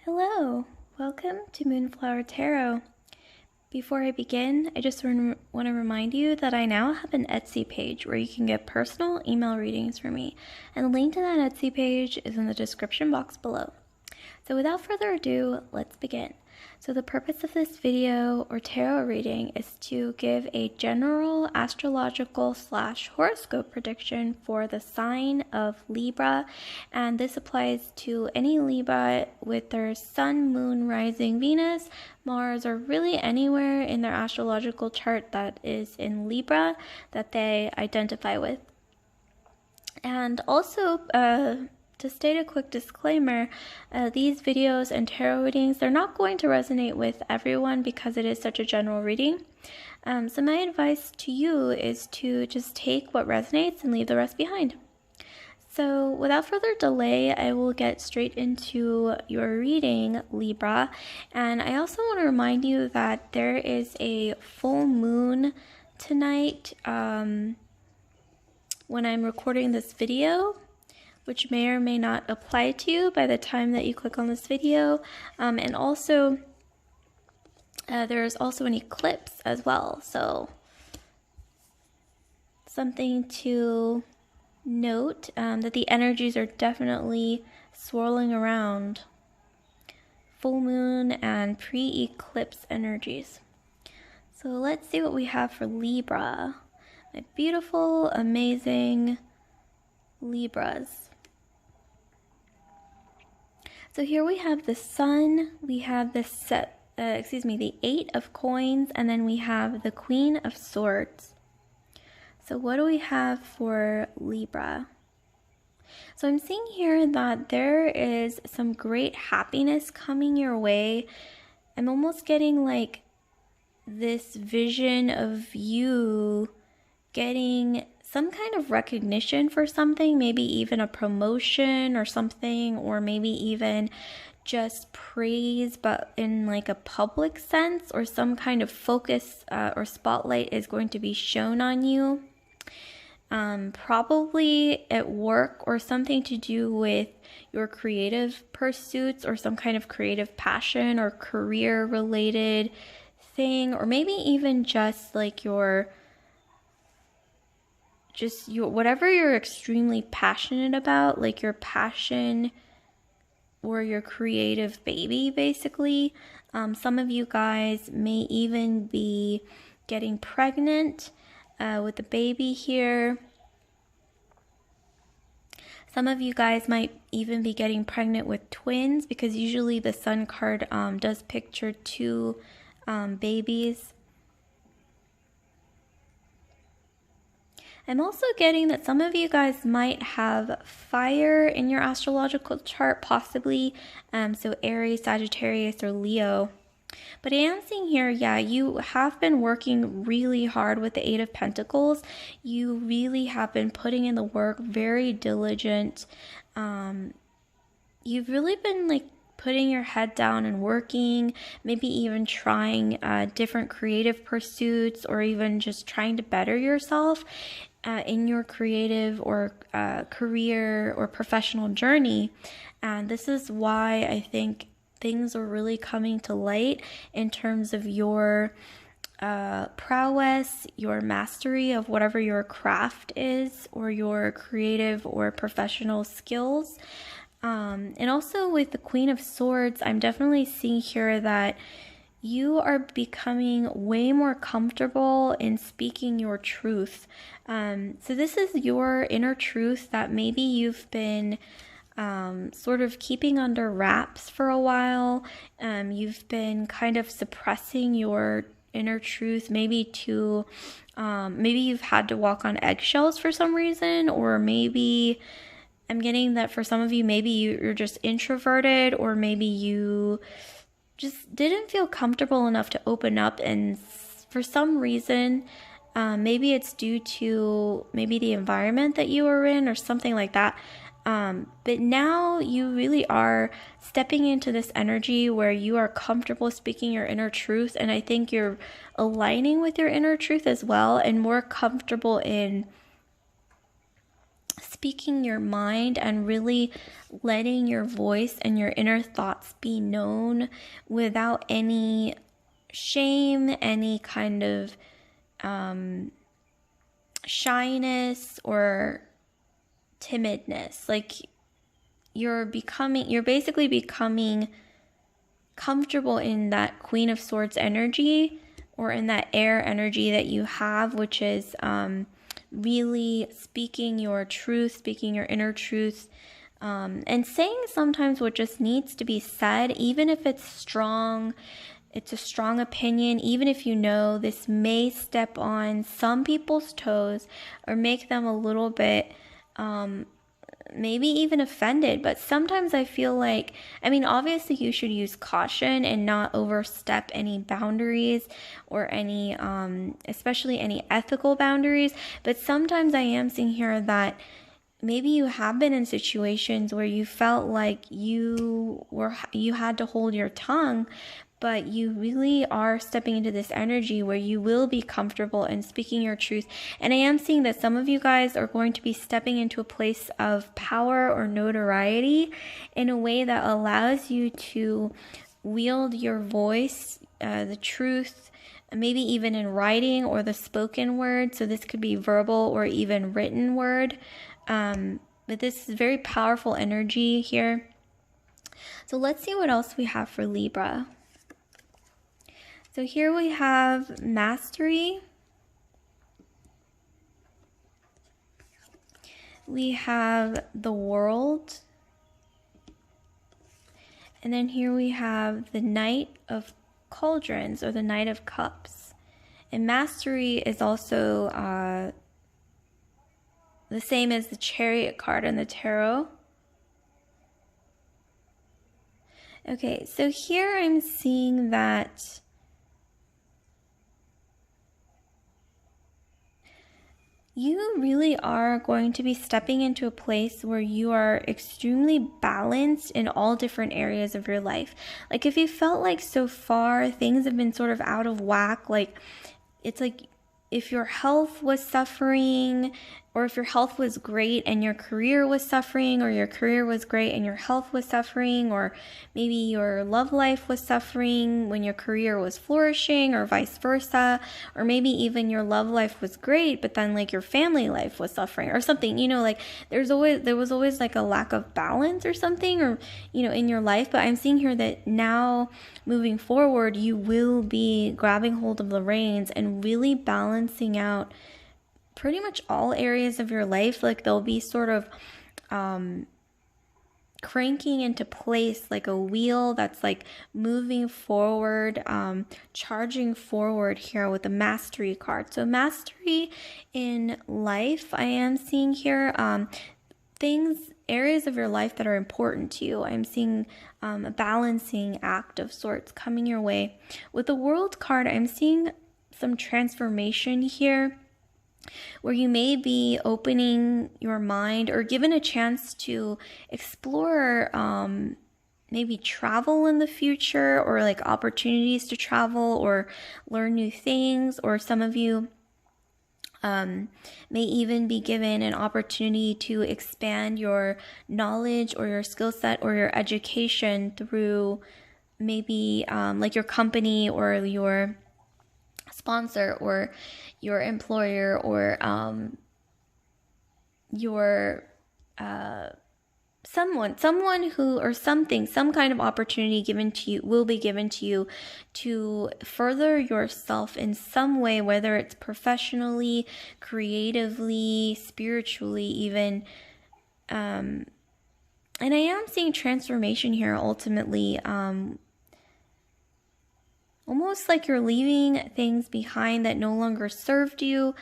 Hello, welcome to Moonflower Tarot. Before I begin, I just want to remind you that I now have an Etsy page where you can get personal email readings from me, and the link to that Etsy page is in the description box below. So without further ado, let's begin. So the purpose of this video or tarot reading is to give a general astrological / horoscope prediction for the sign of Libra, and this applies to any Libra with their sun, moon, rising, Venus, Mars, or really anywhere in their astrological chart that is in Libra that they identify with. And also, to state a quick disclaimer, these videos and tarot readings, they're not going to resonate with everyone because it is such a general reading. So my advice to you is to just take what resonates and leave the rest behind. So without further delay, I will get straight into your reading, Libra. And I also want to remind you that there is a full moon tonight when I'm recording this video, which may or may not apply to you by the time that you click on this video. And also, there's also an eclipse as well. So something to note, that the energies are definitely swirling around. Full moon and pre-eclipse energies. So let's see what we have for Libra. My beautiful, amazing Libras. So here we have the Sun, we have the the Eight of Coins, and then we have the Queen of Swords. So what do we have for Libra? So I'm seeing here that there is some great happiness coming your way. I'm almost getting like this vision of you getting some kind of recognition for something, maybe even a promotion or something, or maybe even just praise, but in like a public sense, or some kind of focus or spotlight is going to be shown on you. Probably at work, or something to do with your creative pursuits or some kind of creative passion or career related thing, or maybe even just like whatever you're extremely passionate about, like your passion or your creative baby, basically. Some of you guys may even be getting pregnant with a baby here. Some of you guys might even be getting pregnant with twins, because usually the Sun card does picture two babies. I'm also getting that some of you guys might have fire in your astrological chart, possibly, so Aries, Sagittarius, or Leo. But I am seeing here, yeah, you have been working really hard with the Eight of Pentacles. You really have been putting in the work, very diligent. You've really been like putting your head down and working, maybe even trying different creative pursuits, or even just trying to better yourself in your creative or career or professional journey. And this is why I think things are really coming to light in terms of your prowess, your mastery of whatever your craft is, or your creative or professional skills. And also with the Queen of Swords, I'm definitely seeing here that you are becoming way more comfortable in speaking your truth. So this is your inner truth that maybe you've been sort of keeping under wraps for a while. You've been kind of suppressing your inner truth, maybe you've had to walk on eggshells for some reason, or maybe I'm getting that for some of you, maybe you're just introverted, or maybe you just didn't feel comfortable enough to open up, and for some reason, maybe it's due to maybe the environment that you were in or something like that. But now you really are stepping into this energy where you are comfortable speaking your inner truth, and I think you're aligning with your inner truth as well, and more comfortable in speaking your mind and really letting your voice and your inner thoughts be known without any shame, any kind of shyness or timidness. Like you're basically becoming comfortable in that Queen of Swords energy, or in that air energy that you have, which is really speaking your truth, speaking your inner truth, and saying sometimes what just needs to be said, even if it's strong. It's a strong opinion, even if you know this may step on some people's toes or make them a little bit maybe even offended. But sometimes I feel like, I mean, obviously you should use caution and not overstep any boundaries or any especially any ethical boundaries. But sometimes I am seeing here that maybe you have been in situations where you felt like you had to hold your tongue, but you really are stepping into this energy where you will be comfortable in speaking your truth. And I am seeing that some of you guys are going to be stepping into a place of power or notoriety in a way that allows you to wield your voice, the truth, maybe even in writing or the spoken word. So this could be verbal or even written word. But this is very powerful energy here. So let's see what else we have for Libra. So here we have mastery. We have the world. And then here we have the Knight of Cauldrons, or the Knight of Cups. And mastery is also the same as the Chariot card in the tarot. Okay, so here I'm seeing that you really are going to be stepping into a place where you are extremely balanced in all different areas of your life. Like if you felt like so far things have been sort of out of whack, like it's like if your health was suffering, or if your health was great and your career was suffering, or your career was great and your health was suffering, or maybe your love life was suffering when your career was flourishing, or vice versa, or maybe even your love life was great but then like your family life was suffering or something, you know, like there was always like a lack of balance or something, or you know, in your life. But I'm seeing here that now moving forward you will be grabbing hold of the reins and really balancing out pretty much all areas of your life. Like they'll be sort of cranking into place like a wheel that's like moving forward, charging forward here with the mastery card. So mastery in life, I am seeing here areas of your life that are important to you. I'm seeing a balancing act of sorts coming your way. With the World card, I'm seeing some transformation here, where you may be opening your mind or given a chance to explore maybe travel in the future, or like opportunities to travel or learn new things. Or some of you may even be given an opportunity to expand your knowledge or your skill set or your education through maybe like your company or your sponsor or your employer, or your someone who, or something, some kind of opportunity given to you will be given to you to further yourself in some way, whether it's professionally, creatively, spiritually even. And I am seeing transformation here ultimately. Almost like you're leaving things behind that no longer served you,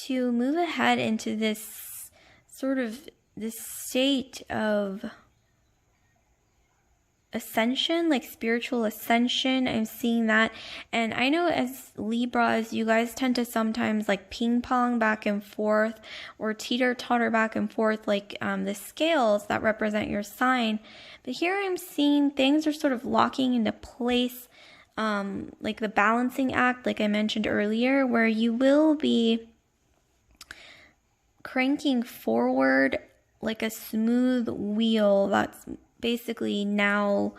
to move ahead into this sort of this state of ascension, like spiritual ascension. I'm seeing that. And I know as Libras, you guys tend to sometimes like ping pong back and forth, or teeter totter back and forth, like the scales that represent your sign. But here I'm seeing things are sort of locking into place. Like the balancing act, like I mentioned earlier, where you will be cranking forward like a smooth wheel that's basically now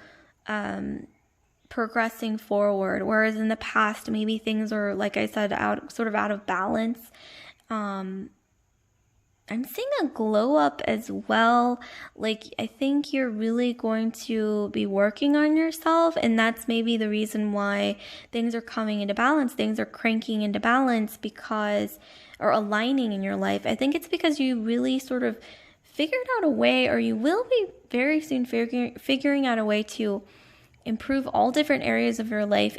progressing forward, whereas in the past maybe things are, like I said, out of balance. I'm seeing a glow up as well. Like, I think you're really going to be working on yourself, and that's maybe the reason why things are coming into balance, things are cranking into balance or aligning in your life. I think it's because you really sort of figured out a way, or you will be very soon figuring out a way to improve all different areas of your life,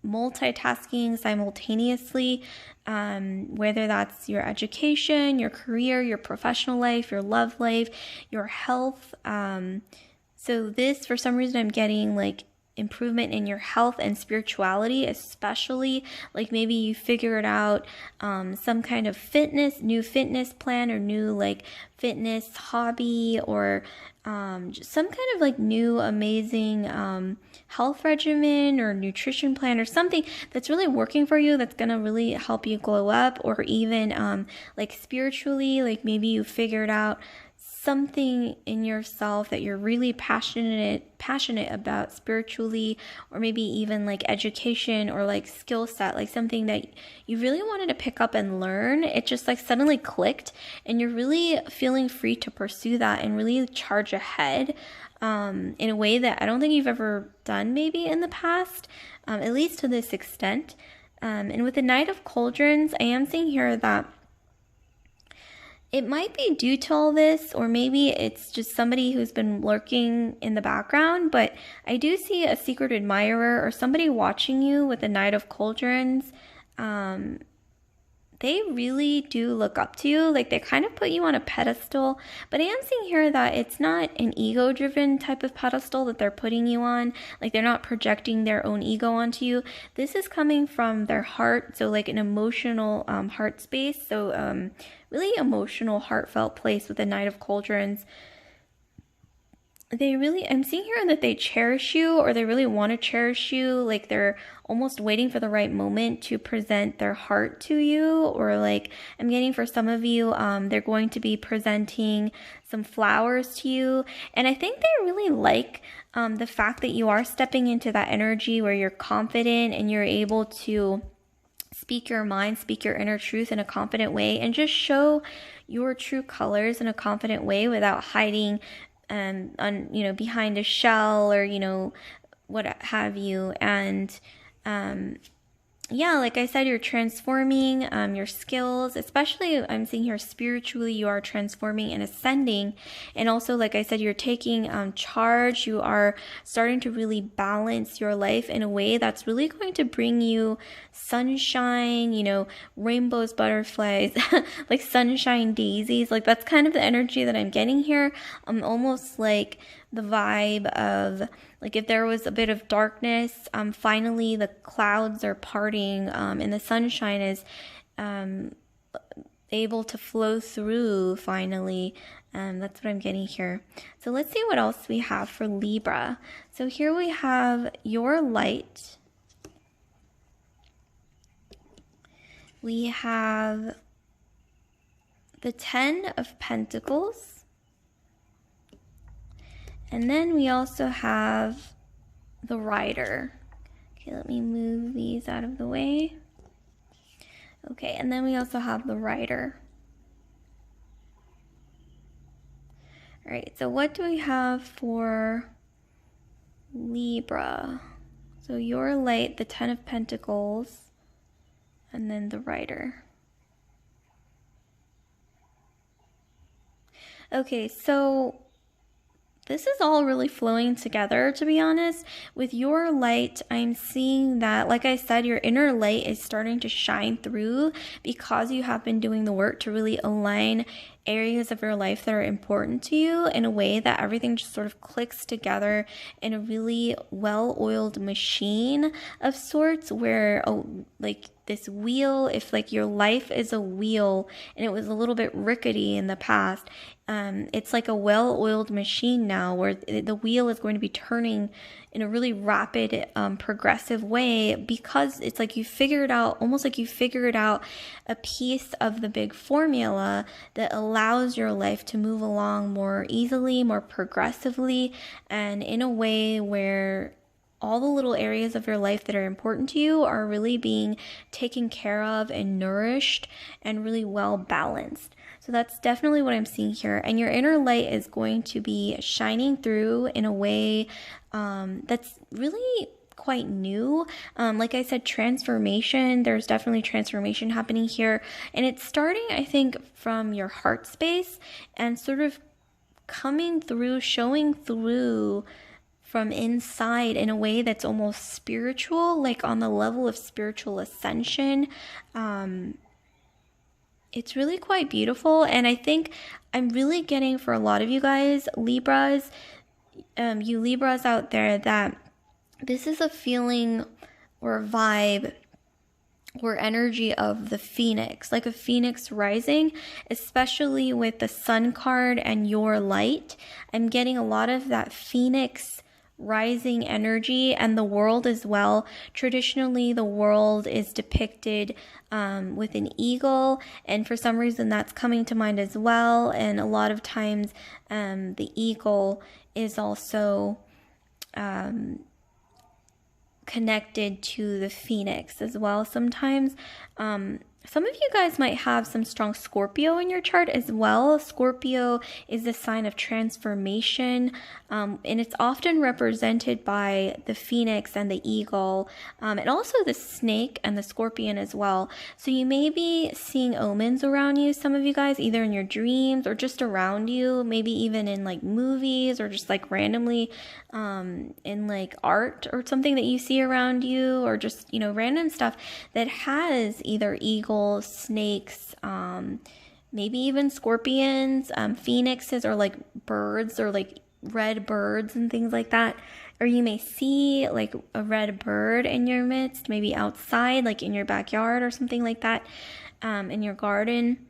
multitasking simultaneously, whether that's your education, your career, your professional life, your love life, your health. So this, for some reason, I'm getting like improvement in your health and spirituality, especially like maybe you figured out some kind of new fitness plan, or new like fitness hobby, or just some kind of like new amazing health regimen or nutrition plan, or something that's really working for you, that's gonna really help you glow up. Or even like spiritually, like maybe you figured out something in yourself that you're really passionate about spiritually, or maybe even like education or like skill set, like something that you really wanted to pick up and learn. It just like suddenly clicked, and you're really feeling free to pursue that and really charge ahead in a way that I don't think you've ever done maybe in the past, at least to this extent. And with the Knight of Cauldrons, I am seeing here that it might be due to all this, or maybe it's just somebody who's been lurking in the background, but I do see a secret admirer or somebody watching you with the Knight of Cauldrons. They really do look up to you, like they kind of put you on a pedestal, but I am seeing here that it's not an ego-driven type of pedestal that they're putting you on, like they're not projecting their own ego onto you. This is coming from their heart, so like an emotional heart space, so really emotional, heartfelt place with the Knight of Cauldrons. I'm seeing here that they cherish you, or they really want to cherish you, like they're almost waiting for the right moment to present their heart to you. Or like I'm getting for some of you, they're going to be presenting some flowers to you, and I think they really like the fact that you are stepping into that energy where you're confident and you're able to speak your mind, speak your inner truth in a confident way, and just show your true colors in a confident way without hiding behind a shell, or what have you. And like I said, you're transforming your skills, especially I'm seeing here spiritually, you are transforming and ascending. And also, like I said, you're taking charge. You are starting to really balance your life in a way that's really going to bring you sunshine, rainbows, butterflies, like sunshine daisies. Like that's kind of the energy that I'm getting here. Almost like the vibe of like if there was a bit of darkness, finally the clouds are parting, and the sunshine is able to flow through finally. That's what I'm getting here. So let's see what else we have for Libra. So here we have your light. We have the 10 of Pentacles. And then we also have the Rider. Okay, let me move these out of the way. Okay, and then we also have the Rider. All right, so what do we have for Libra? So your light, the 10 of Pentacles, and then the Rider. Okay, so this is all really flowing together, to be honest. With your light, I'm seeing that, like I said, your inner light is starting to shine through because you have been doing the work to really align areas of your life that are important to you in a way that everything just sort of clicks together in a really well-oiled machine of sorts, where like this wheel, if like your life is a wheel and it was a little bit rickety in the past, it's like a well-oiled machine now where the wheel is going to be turning in a really rapid, progressive way, because it's like you figured out, almost like you figured out a piece of the big formula that allows your life to move along more easily, more progressively, and in a way where all the little areas of your life that are important to you are really being taken care of and nourished and really well balanced. So that's definitely what I'm seeing here. And your inner light is going to be shining through in a way that's really quite new. Like I said, transformation. There's definitely transformation happening here. And it's starting, I think, from your heart space and sort of coming through, showing through from inside in a way that's almost spiritual, like on the level of spiritual ascension. It's really quite beautiful. And I think I'm really getting, for a lot of you guys, Libras, you Libras out there, that this is a feeling or vibe or energy of the phoenix, like a phoenix rising, especially with the sun card and your light. I'm getting a lot of that phoenix rising energy, and the world as well. Traditionally, the world is depicted with an eagle, and for some reason that's coming to mind as well. And a lot of times the eagle is also connected to the phoenix as well sometimes. Some of you guys might have some strong Scorpio in your chart as well. Scorpio is a sign of transformation, and it's often represented by the phoenix and the eagle, and also the snake and the scorpion as well. So you may be seeing omens around you, some of you guys, either in your dreams or just around you, maybe even in like movies or just like randomly in like art or something that you see around you, or just, you know, random stuff that has either eagles, snakes, maybe even scorpions, phoenixes, or like birds, or like red birds and things like that. Or you may see like a red bird in your midst, maybe outside, like in your backyard or something like that, in your garden.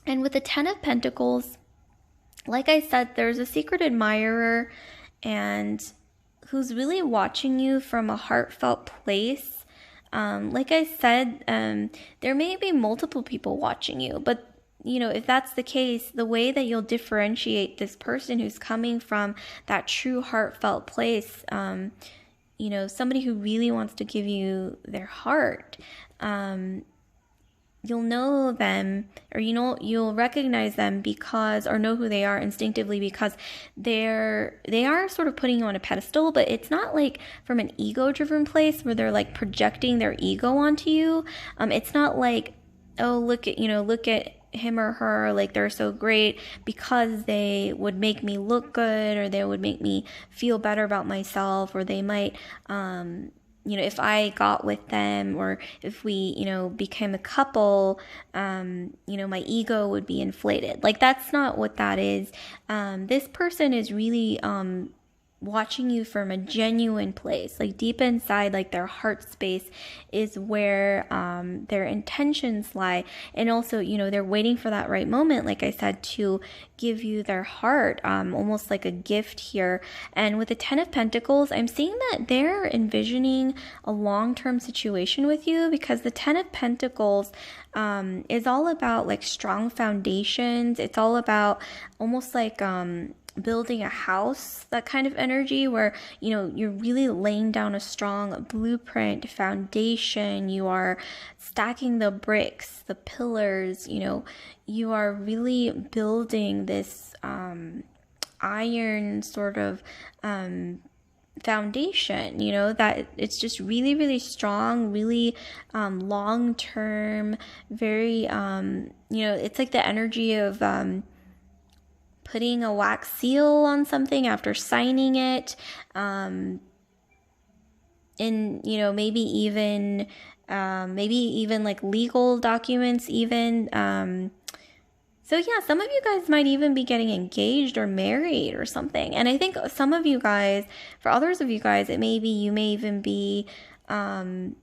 And with the Ten of Pentacles, like I said, there's a secret admirer and who's really watching you from a heartfelt place. Like I said, there may be multiple people watching you, but you know, if that's the case, the way that you'll differentiate this person who's coming from that true heartfelt place, you know, somebody who really wants to give you their heart, you'll know them, or you know, you'll recognize them because, or know who they are instinctively, because they are sort of putting you on a pedestal, but it's not like from an ego-driven place where they're like projecting their ego onto you. It's not like, oh, look at him or her, like they're so great because they would make me look good, or they would make me feel better about myself, or they might, you know, if I got with them, or if we, you know, became a couple, you know, my ego would be inflated. Like, that's not what that is. This person is really watching you from a genuine place, like deep inside, like their heart space is where their intentions lie. And also, you know, they're waiting for that right moment, like I said, to give you their heart, almost like a gift here. And with the Ten of Pentacles, I'm seeing that they're envisioning a long-term situation with you, because the Ten of Pentacles is all about like strong foundations. It's all about almost like building a house, that kind of energy where, you know, you're really laying down a strong blueprint foundation. You are stacking the bricks, the pillars, you know, you are really building this iron sort of foundation, you know, that it's just really, really strong, really long-term, very, you know, it's like the energy of putting a wax seal on something after signing it, and, you know, maybe even like legal documents even. So yeah, some of you guys might even be getting engaged or married or something. And I think some of you guys, for others of you guys, you may even be, going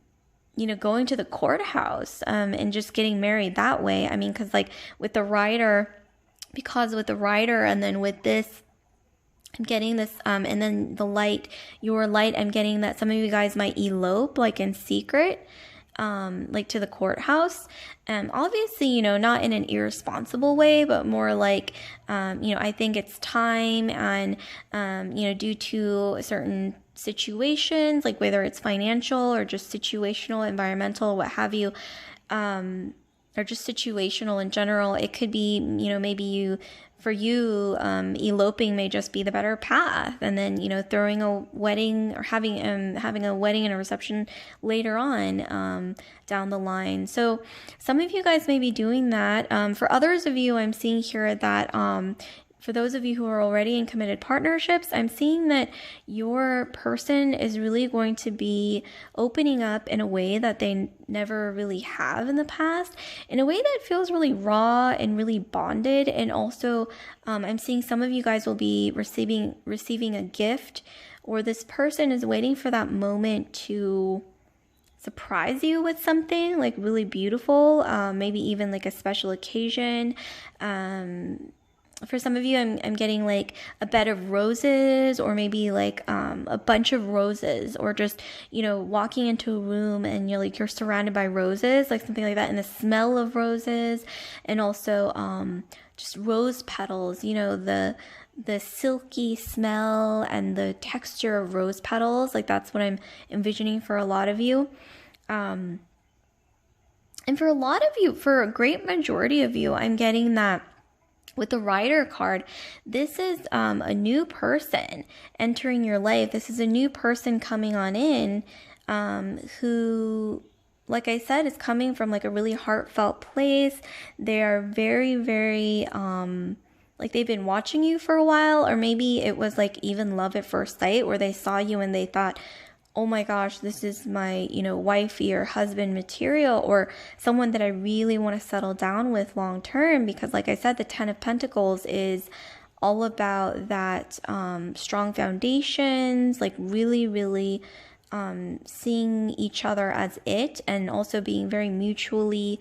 to the courthouse and just getting married that way. I mean, because like with the Rider, and then with this, I'm getting this, and then your light, I'm getting that some of you guys might elope like in secret, like to the courthouse. Obviously, not in an irresponsible way, but more like, I think it's time and, due to certain situations, like whether it's financial or just situational, environmental, what have you, or just situational in general. It could be, maybe for you, eloping may just be the better path, and then throwing a wedding or having a wedding and a reception later on down the line. So some of you guys may be doing that. For others of you, I'm seeing here that for those of you who are already in committed partnerships, I'm seeing that your person is really going to be opening up in a way that they never really have in the past, in a way that feels really raw and really bonded. And also, I'm seeing some of you guys will be receiving a gift, or this person is waiting for that moment to surprise you with something like really beautiful, maybe even like a special occasion. For some of you, I'm getting like a bed of roses, or maybe like a bunch of roses, or just walking into a room and you're surrounded by roses, like something like that, and the smell of roses, and also just rose petals, the silky smell and the texture of rose petals. Like that's what I'm envisioning for a lot of you. And for a lot of you, for a great majority of you, I'm getting that with the Rider card, this is a new person entering your life. This is a new person coming on in, who, like I said, is coming from like a really heartfelt place. They are very, very, like they've been watching you for a while, or maybe it was like even love at first sight, where they saw you and they thought, oh my gosh, this is my, wifey or husband material, or someone that I really want to settle down with long term. Because like I said, the 10 of Pentacles is all about that strong foundations, like really, really seeing each other as it, and also being very mutually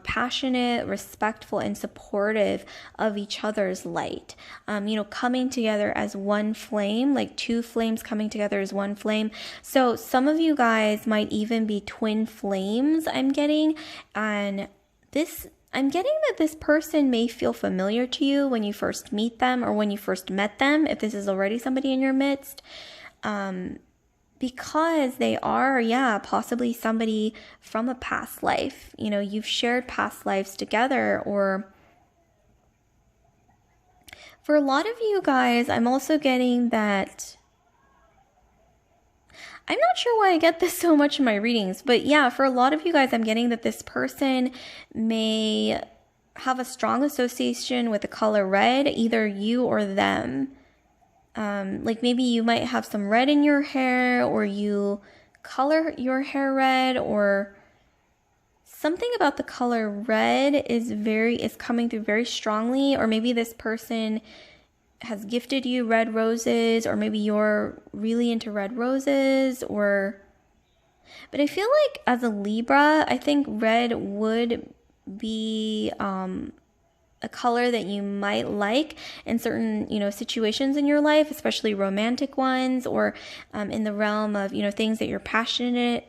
passionate, respectful, and supportive of each other's light. Coming together as one flame, like two flames coming together as one flame. So some of you guys might even be twin flames, I'm getting. And I'm getting that this person may feel familiar to you when you first meet them, or when you first met them, if this is already somebody in your midst. Because they are, possibly somebody from a past life. You've shared past lives together. Or for a lot of you guys, I'm also getting that, I'm not sure why I get this so much in my readings, but yeah, for a lot of you guys, I'm getting that this person may have a strong association with the color red, either you or them. Like maybe you might have some red in your hair, or you color your hair red, or something about the color red is coming through very strongly. Or maybe this person has gifted you red roses, or maybe you're really into red roses, but I feel like as a Libra, I think red would be, a color that you might like in certain, situations in your life, especially romantic ones, or in the realm of, things that you're passionate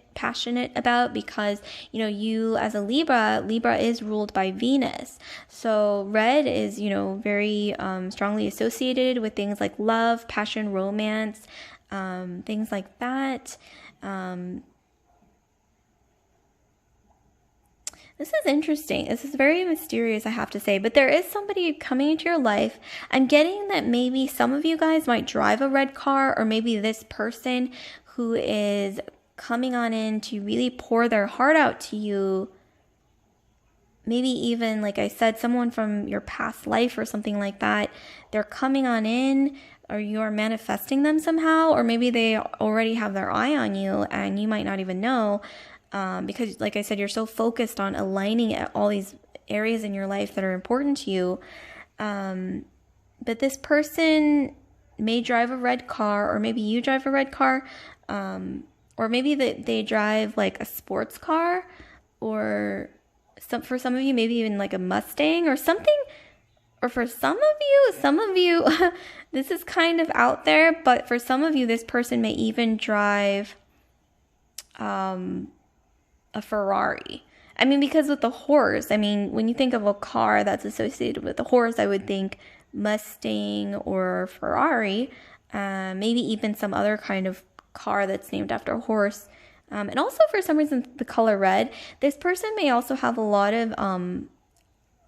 about, because, you as a Libra is ruled by Venus. So red is, very strongly associated with things like love, passion, romance, things like that. This is interesting. This is very mysterious, I have to say. But there is somebody coming into your life. I'm getting that maybe some of you guys might drive a red car, or maybe this person who is coming on in to really pour their heart out to you. Maybe even, like I said, someone from your past life or something like that. They're coming on in, or you are manifesting them somehow. Or maybe they already have their eye on you and you might not even know. Because like I said, you're so focused on aligning all these areas in your life that are important to you. But this person may drive a red car, or maybe you drive a red car, or maybe they drive like a sports car, or for some of you, maybe even like a Mustang or something. Or for some of you, this is kind of out there, but for some of you, this person may even drive a Ferrari. I mean, because with the horse, I mean, when you think of a car that's associated with a horse, I would think Mustang or Ferrari, maybe even some other kind of car that's named after a horse. And also, for some reason, the color red. This person may also have a lot of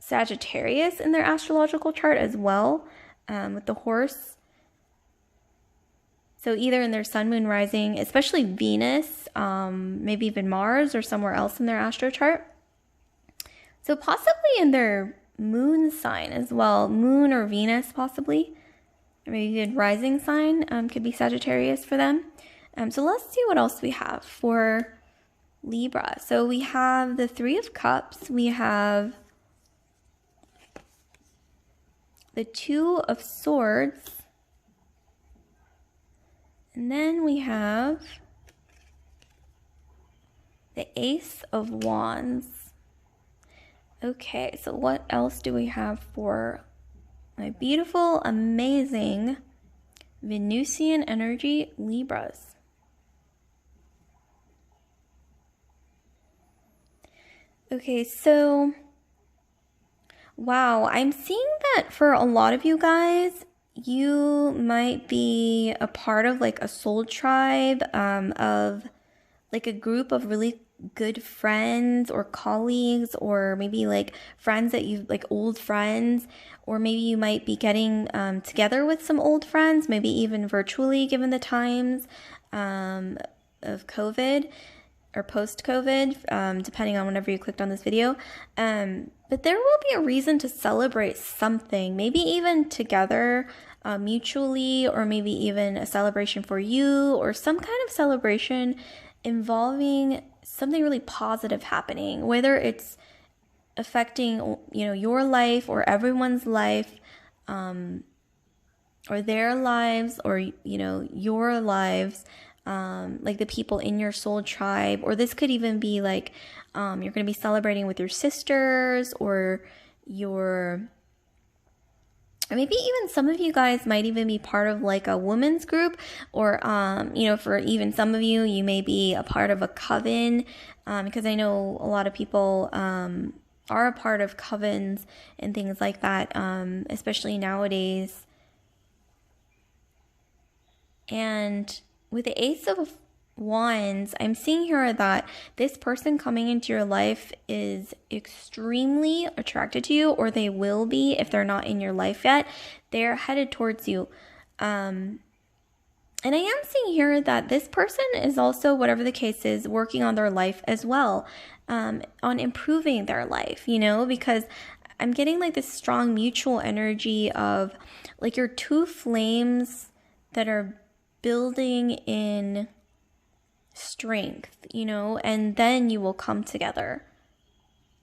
Sagittarius in their astrological chart as well, with the horse. So either in their sun, moon, rising, especially Venus, maybe even Mars or somewhere else in their astro chart. So possibly in their moon sign as well, moon or Venus possibly, or maybe even rising sign could be Sagittarius for them. So let's see what else we have for Libra. So we have the Three of Cups, we have the Two of Swords, and then we have the Ace of Wands. Okay, so what else do we have for my beautiful, amazing Venusian energy Libras? Okay, so wow, I'm seeing that for a lot of you guys, you might be a part of like a soul tribe, of like a group of really good friends or colleagues, or maybe like friends that you like, old friends, or maybe you might be getting together with some old friends, maybe even virtually given the times of COVID or post-COVID, depending on whenever you clicked on this video. But there will be a reason to celebrate something, maybe even together, mutually, or maybe even a celebration for you, or some kind of celebration involving something really positive happening, whether it's affecting, your life or everyone's life, or their lives, or, your lives, like the people in your soul tribe. Or this could even be like, you're going to be celebrating with your sisters, or maybe even some of you guys might even be part of like a women's group, or, for even some of you, you may be a part of a coven, because I know a lot of people are a part of covens and things like that, especially nowadays. And with the Ace of Wands, I'm seeing here that this person coming into your life is extremely attracted to you, or they will be if they're not in your life yet. They're headed towards you. And I am seeing here that this person is also, whatever the case is, working on their life as well, on improving their life, because I'm getting like this strong mutual energy of like your two flames that are building in strength, and then you will come together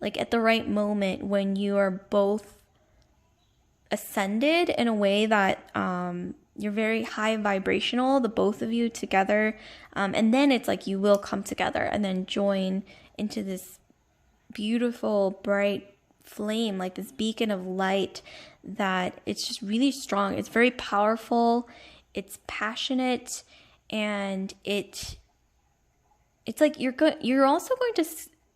like at the right moment when you are both ascended in a way that you're very high vibrational, the both of you together, and then it's like you will come together and then join into this beautiful bright flame, like this beacon of light that it's just really strong. It's very powerful, it's passionate, and it's like you're also going to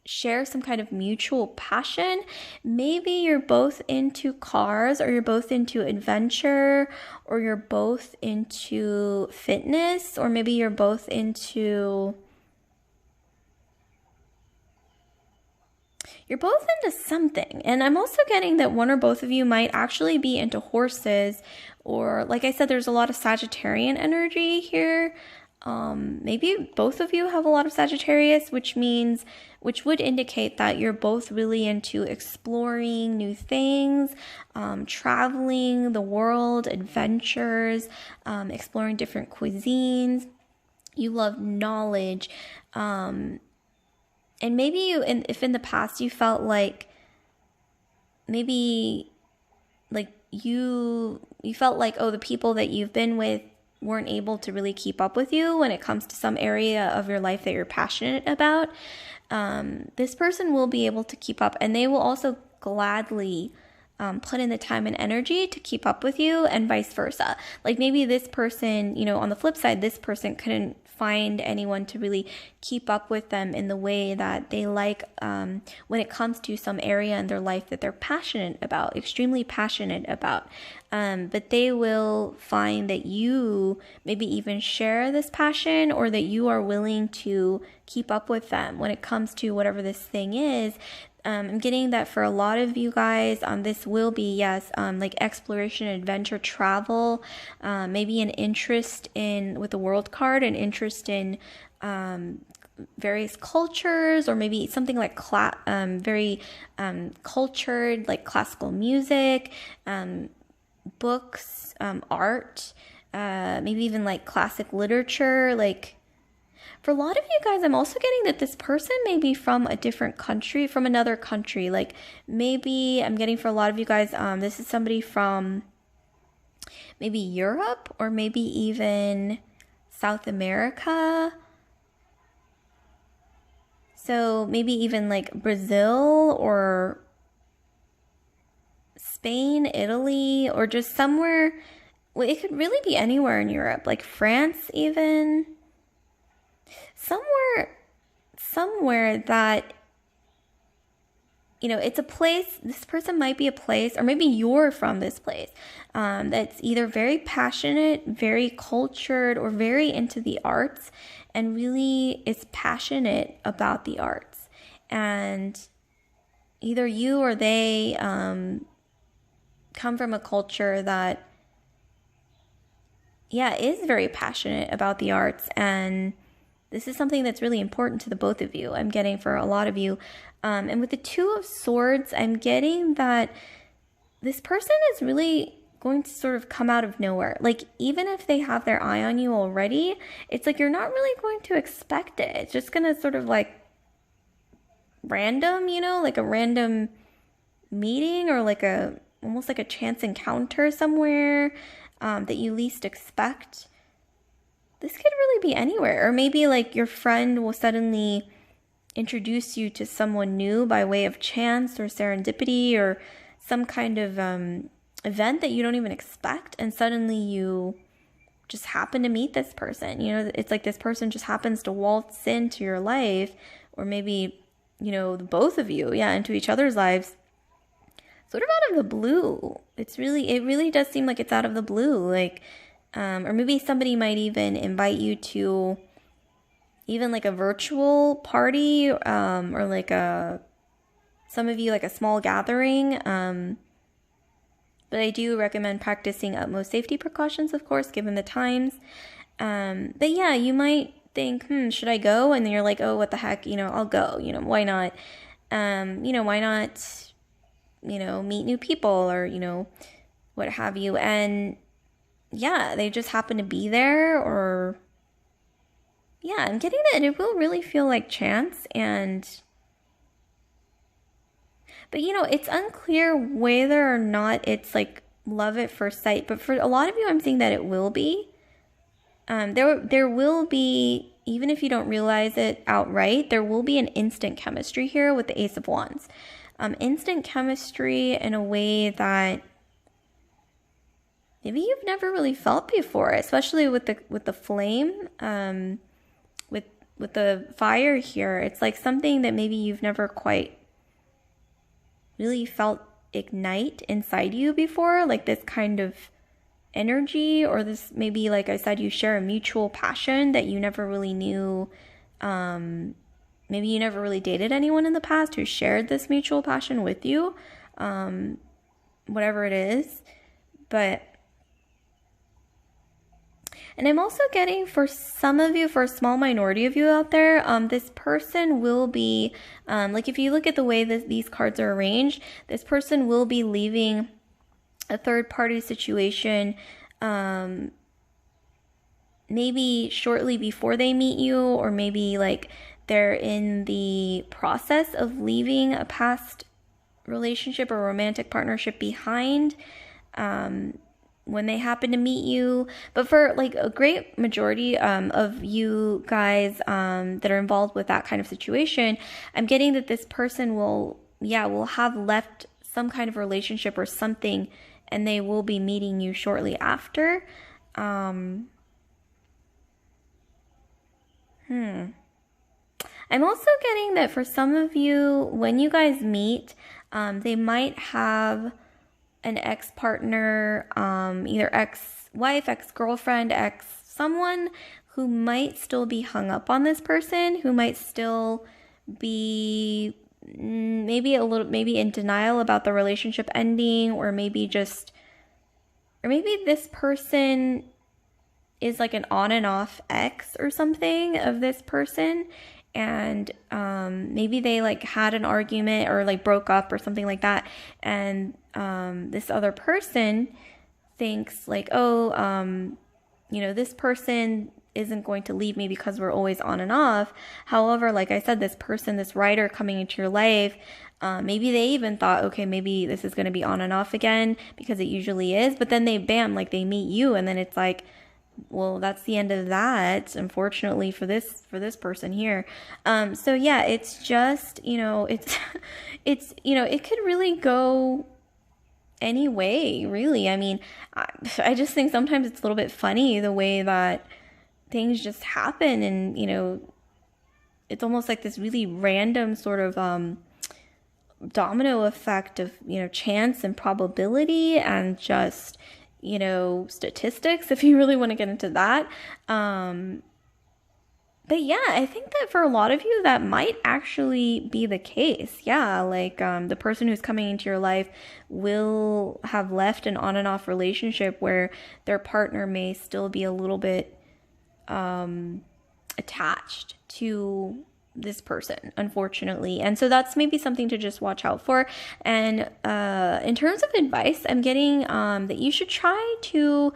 share some kind of mutual passion. Maybe you're both into cars, or you're both into adventure, or you're both into fitness, or maybe you're both into something. And I'm also getting that one or both of you might actually be into horses, or like I said, there's a lot of Sagittarian energy here. Maybe both of you have a lot of Sagittarius, which would indicate that you're both really into exploring new things, traveling the world, adventures, exploring different cuisines. You love knowledge, and maybe if in the past you felt like maybe like you felt like, oh, the people that you've been with weren't able to really keep up with you when it comes to some area of your life that you're passionate about. This person will be able to keep up, and they will also gladly put in the time and energy to keep up with you, and vice versa. Like maybe this person, on the flip side, this person couldn't find anyone to really keep up with them in the way that they like when it comes to some area in their life that they're passionate about, extremely passionate about. But they will find that you maybe even share this passion, or that you are willing to keep up with them when it comes to whatever this thing is. I'm getting that for a lot of you guys, this will be, yes, like exploration, adventure, travel, maybe an interest in, with the world card, an interest in various cultures, or maybe something like very cultured, like classical music, books, art, maybe even like classic literature. Like for a lot of you guys, I'm also getting that this person may be from a different country, from another country. Like maybe I'm getting for a lot of you guys, this is somebody from maybe Europe, or maybe even South America. So maybe even like Brazil or Spain, Italy, or just somewhere. Well, it could really be anywhere in Europe, like France even. Somewhere that, it's a place, this person might be a place, or maybe you're from this place, that's either very passionate, very cultured, or very into the arts, and really is passionate about the arts. And either you or they come from a culture that, is very passionate about the arts, and this is something that's really important to the both of you, I'm getting for a lot of you. And with the Two of Swords, I'm getting that this person is really going to sort of come out of nowhere. Like, even if they have their eye on you already, it's like you're not really going to expect it. It's just going to sort of like random, like a random meeting, or like almost like a chance encounter somewhere that you least expect. This could really be anywhere. Or maybe like your friend will suddenly introduce you to someone new by way of chance or serendipity, or some kind of event that you don't even expect, and suddenly you just happen to meet this person. It's like this person just happens to waltz into your life, or maybe, both of you, into each other's lives, sort of out of the blue. It really does seem like it's out of the blue. Like, or maybe somebody might even invite you to even like a virtual party, or like some of you like a small gathering. But I do recommend practicing utmost safety precautions, of course, given the times. But yeah, you might think, should I go? And then you're like, oh, what the heck, I'll go, why not? Why not, meet new people, or, what have you. And yeah, they just happen to be there, or I'm getting that it will really feel like chance. But it's unclear whether or not it's like love at first sight. But for a lot of you, I'm seeing that it will be. There will be, even if you don't realize it outright, there will be an instant chemistry here with the Ace of Wands. Instant chemistry in a way that maybe you've never really felt before, especially with the flame, with the fire here. It's like something that maybe you've never quite really felt ignite inside you before, like this kind of energy, or this, maybe like I said, you share a mutual passion that you never really knew. Maybe you never really dated anyone in the past who shared this mutual passion with you, whatever it is. And I'm also getting, for some of you, for a small minority of you out there, this person will be, like if you look at the way that these cards are arranged, this person will be leaving a third-party situation, maybe shortly before they meet you, or maybe like they're in the process of leaving a past relationship or romantic partnership behind when they happen to meet you. But for like a great majority of you guys that are involved with that kind of situation, I'm getting that this person will have left some kind of relationship or something, and they will be meeting you shortly after. I'm also getting that for some of you, when you guys meet, they might have an ex-partner, either ex-wife, ex-girlfriend, ex-someone who might still be hung up on this person, who might still be maybe in denial about the relationship ending, or maybe this person is like an on and off ex or something of this person, and maybe they like had an argument or like broke up or something like that, and this other person thinks like, this person isn't going to leave me because we're always on and off. However, like I said, this person, this writer coming into your life, maybe they even thought, okay, maybe this is going to be on and off again, because it usually is, but then they meet you, and then it's like, well, that's the end of that, unfortunately, for this person here. So yeah, it's just, it's it could really go any way, really. I mean, I just think sometimes it's a little bit funny the way that things just happen, and it's almost like this really random sort of domino effect of chance and probability and just statistics, if you really want to get into that. But yeah, I think that for a lot of you, that might actually be the case. Yeah, like the person who's coming into your life will have left an on and off relationship where their partner may still be a little bit attached to this person, unfortunately. And so that's maybe something to just watch out for. And in terms of advice, I'm getting that you should try to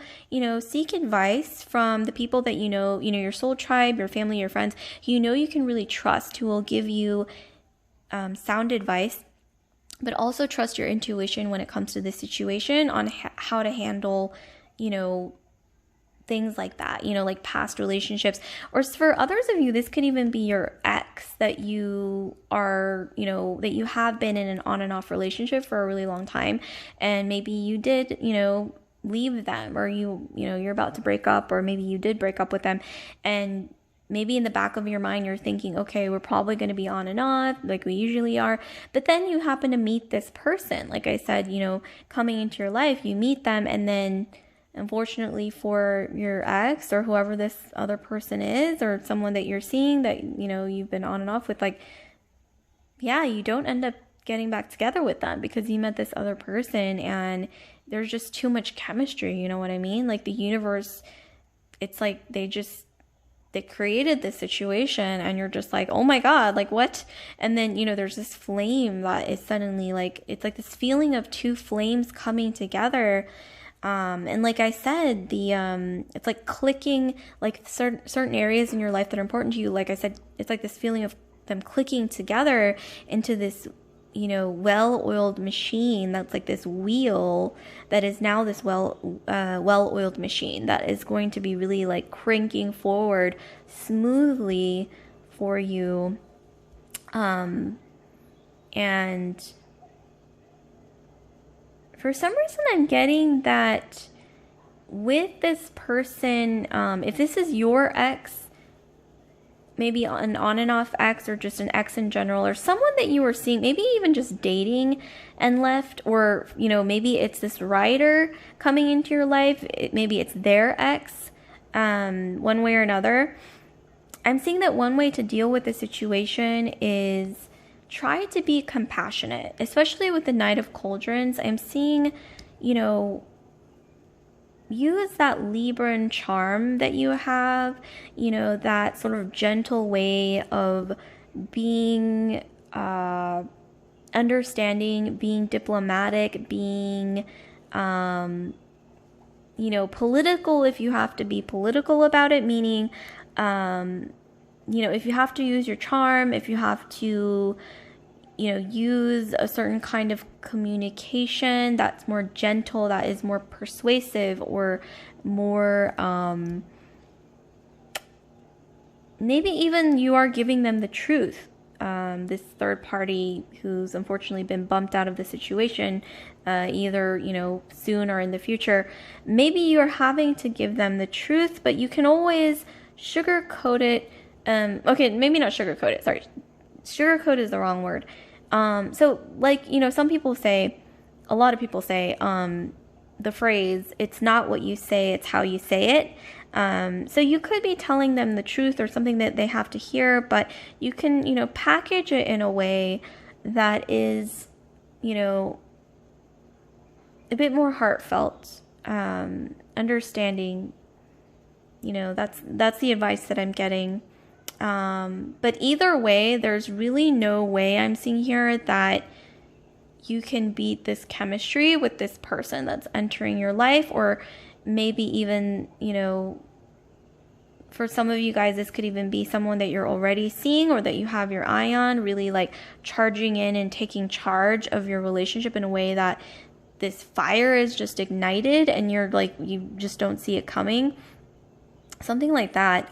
seek advice from the people that your soul tribe, your family, your friends, you can really trust, who will give you sound advice, but also trust your intuition when it comes to this situation on how to handle things like that, like past relationships. Or for others of you, this could even be your ex that you are, that you have been in an on and off relationship for a really long time. And maybe you did, leave them, or you're about to break up, or maybe you did break up with them. And maybe in the back of your mind, you're thinking, okay, we're probably going to be on and off like we usually are. But then you happen to meet this person. Like I said, coming into your life, you meet them, and then unfortunately for your ex or whoever this other person is, or someone that you're seeing that, you've been on and off with, like, yeah, you don't end up getting back together with them because you met this other person and there's just too much chemistry. You know what I mean? Like the universe, it's like they created this situation and you're just like, oh my God, like what? And then, there's this flame that is suddenly like, it's like this feeling of two flames coming together. And like I said, it's like clicking, like certain areas in your life that are important to you. Like I said, it's like this feeling of them clicking together into this, well-oiled machine. That's like this wheel that is now this well-oiled machine that is going to be really like cranking forward smoothly for you. And for some reason, I'm getting that with this person, if this is your ex, maybe an on and off ex, or just an ex in general, or someone that you were seeing, maybe even just dating and left, or, maybe it's this writer coming into your life, maybe it's their ex, one way or another. I'm seeing that one way to deal with the situation is try to be compassionate, especially with the Knight of Cauldrons. I'm seeing, use that Libran charm that you have, that sort of gentle way of being understanding, being diplomatic, being, political if you have to be political about it, meaning, if you have to use your charm, if you have to, use a certain kind of communication that's more gentle, that is more persuasive, or more, maybe even you are giving them the truth. This third party who's unfortunately been bumped out of the situation, either, soon or in the future, maybe you're having to give them the truth, but you can always sugarcoat it. Okay, maybe not sugarcoat it. Sorry. Sugarcoat is the wrong word. So like, some people say, a lot of people say, the phrase, it's not what you say, it's how you say it. So you could be telling them the truth or something that they have to hear, but you can, package it in a way that is, a bit more heartfelt, understanding, that's the advice that I'm getting. But either way, there's really no way I'm seeing here that you can beat this chemistry with this person that's entering your life, or maybe even, for some of you guys, this could even be someone that you're already seeing or that you have your eye on, really like charging in and taking charge of your relationship in a way that this fire is just ignited and you're like, you just don't see it coming. Something like that.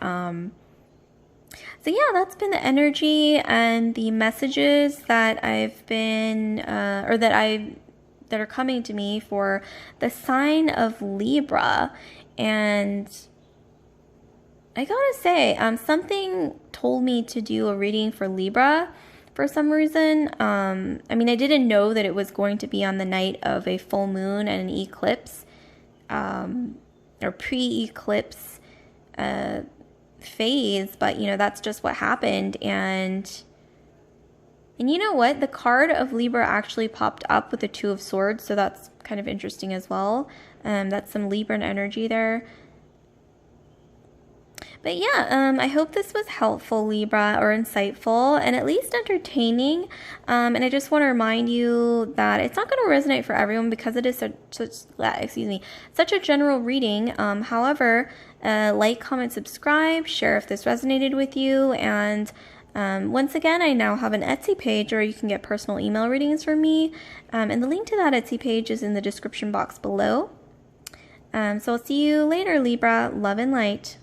So yeah, that's been the energy and the messages that I've been, that are coming to me for the sign of Libra. And I gotta say, something told me to do a reading for Libra for some reason. I didn't know that it was going to be on the night of a full moon and an eclipse, or pre-eclipse, phase, but that's just what happened. And you know what, the card of Libra actually popped up with the Two of Swords, so that's kind of interesting as well. That's some Libran energy there. But yeah, I hope this was helpful, Libra, or insightful, and at least entertaining. And I just want to remind you that it's not going to resonate for everyone because it is such a general reading. However, like, comment, subscribe, share if this resonated with you. And once again, I now have an Etsy page where you can get personal email readings from me. And the link to that Etsy page is in the description box below. So I'll see you later, Libra. Love and light.